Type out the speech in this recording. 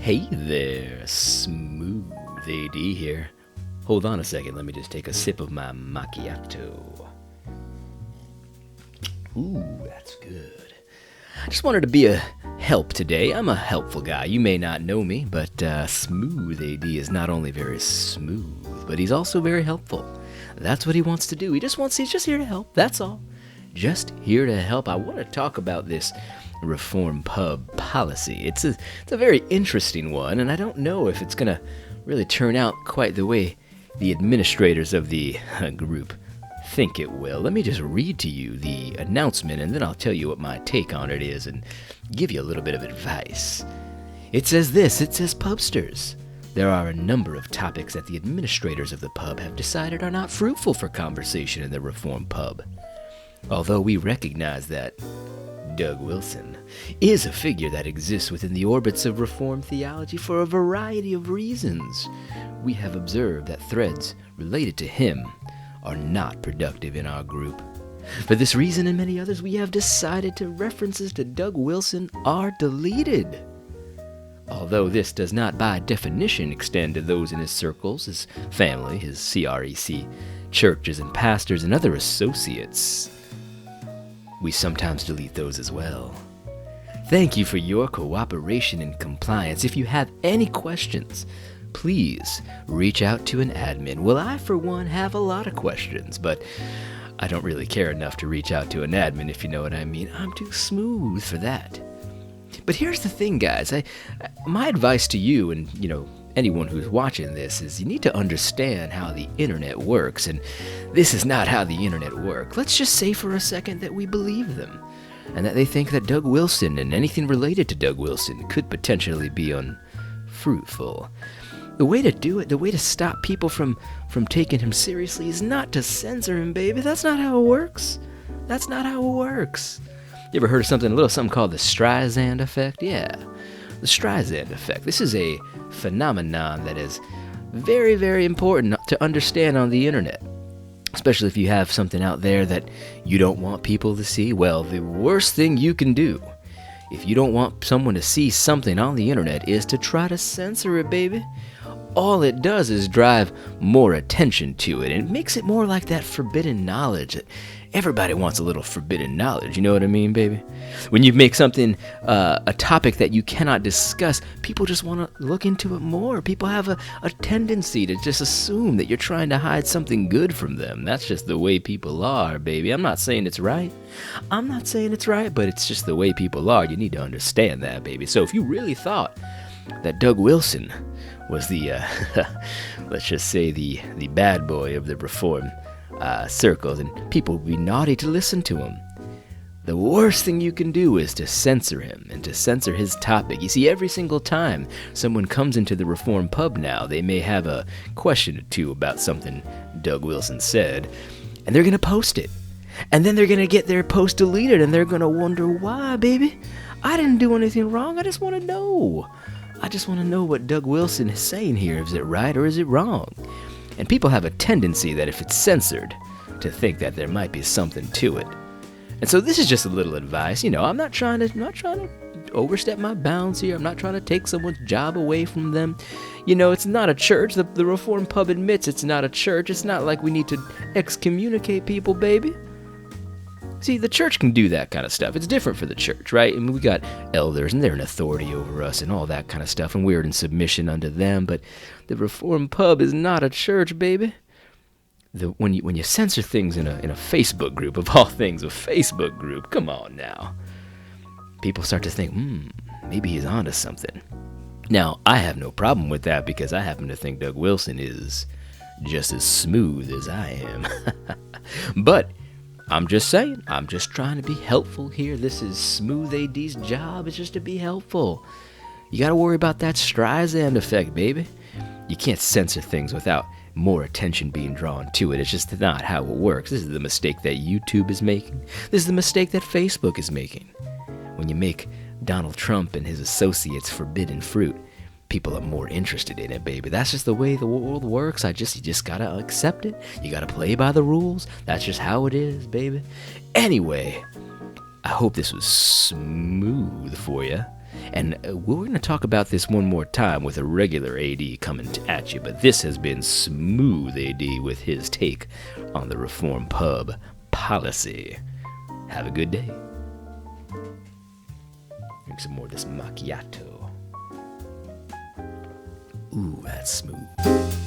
Hey there, Smooth AD here. Hold on a second, let me just take a sip of my macchiato. Ooh, that's good. I just wanted to be a help today. I'm a helpful guy. You may not know me, but Smooth AD is not only very smooth, but he's also very helpful. That's what he wants to do. He's just here to help. That's all. Just here to help. I want to talk about this reform pub policy. It's a very interesting one, and I don't know if it's going to really turn out quite the way the administrators of the group think it will. Let me just read to you the announcement, and then I'll tell you what my take on it is and give you a little bit of advice. It says this, Pubsters. There are a number of topics that the administrators of the pub have decided are not fruitful for conversation in the reform pub. Although we recognize that Doug Wilson is a figure that exists within the orbits of Reformed theology for a variety of reasons, we have observed that threads related to him are not productive in our group. For this reason and many others, we have decided to references to Doug Wilson are deleted. Although this does not by definition extend to those in his circles, his family, his CREC, churches and pastors and other associates, we sometimes delete those as well. Thank you for your cooperation and compliance. If you have any questions, please reach out to an admin. Well, I, for one, have a lot of questions, but I don't really care enough to reach out to an admin, if you know what I mean. I'm too smooth for that. But here's the thing, guys. My advice to you and, anyone who's watching this is you need to understand how the internet works, and this is not how the internet works. Let's just say for a second that we believe them, and that they think that Doug Wilson and anything related to Doug Wilson could potentially be unfruitful. The way to do it, the way to stop people from taking him seriously is not to censor him, baby. That's not how it works. That's not how it works. You ever heard of something called the Streisand effect? Yeah, the Streisand effect. This is a phenomenon that is very, very important to understand on the internet, especially if you have something out there that you don't want people to see. Well, the worst thing you can do if you don't want someone to see something on the internet is to try to censor it, baby. All it does is drive more attention to it, and it makes it more like that forbidden knowledge. Everybody wants a little forbidden knowledge, you know what I mean, baby? When you make something a topic that you cannot discuss, people just want to look into it more. People have a tendency to just assume that you're trying to hide something good from them. That's just the way people are, baby. I'm not saying it's right. But it's just the way people are. You need to understand that, baby. So if you really thought that Doug Wilson was the, let's just say the bad boy of the reform circles, and people would be naughty to listen to him, the worst thing you can do is to censor him and to censor his topic. You see, every single time someone comes into the reform pub now, they may have a question or two about something Doug Wilson said, and they're going to post it. And then they're going to get their post deleted, and they're going to wonder why, baby. I didn't do anything wrong. I just want to know. I just want to know what Doug Wilson is saying here. Is it right or is it wrong? And people have a tendency that if it's censored, to think that there might be something to it. And so this is just a little advice. I'm not trying to overstep my bounds here. I'm not trying to take someone's job away from them. It's not a church. The Reform Pub admits it's not a church. It's not like we need to excommunicate people, baby. See, the church can do that kind of stuff. It's different for the church, right? I mean, we got elders, and they're an authority over us and all that kind of stuff, and we're in submission unto them. But the Reform Pub is not a church, baby. When you censor things in a Facebook group, of all things, a Facebook group, come on now. People start to think, maybe he's onto something. Now, I have no problem with that because I happen to think Doug Wilson is just as smooth as I am. But I'm just saying, I'm just trying to be helpful here. This is Smooth AD's job, is just to be helpful. You gotta worry about that Streisand effect, baby. You can't censor things without more attention being drawn to it. It's just not how it works. This is the mistake that YouTube is making. This is the mistake that Facebook is making. When you make Donald Trump and his associates forbidden fruit, people are more interested in it, baby. That's just the way the world works. You just gotta accept it. You gotta play by the rules. That's just how it is, baby. Anyway, I hope this was smooth for you. And we're going to talk about this one more time with a regular AD coming at you, but this has been Smooth AD with his take on the Reform Pub policy. Have a good day. Drink some more of this macchiato. Ooh, that's smooth.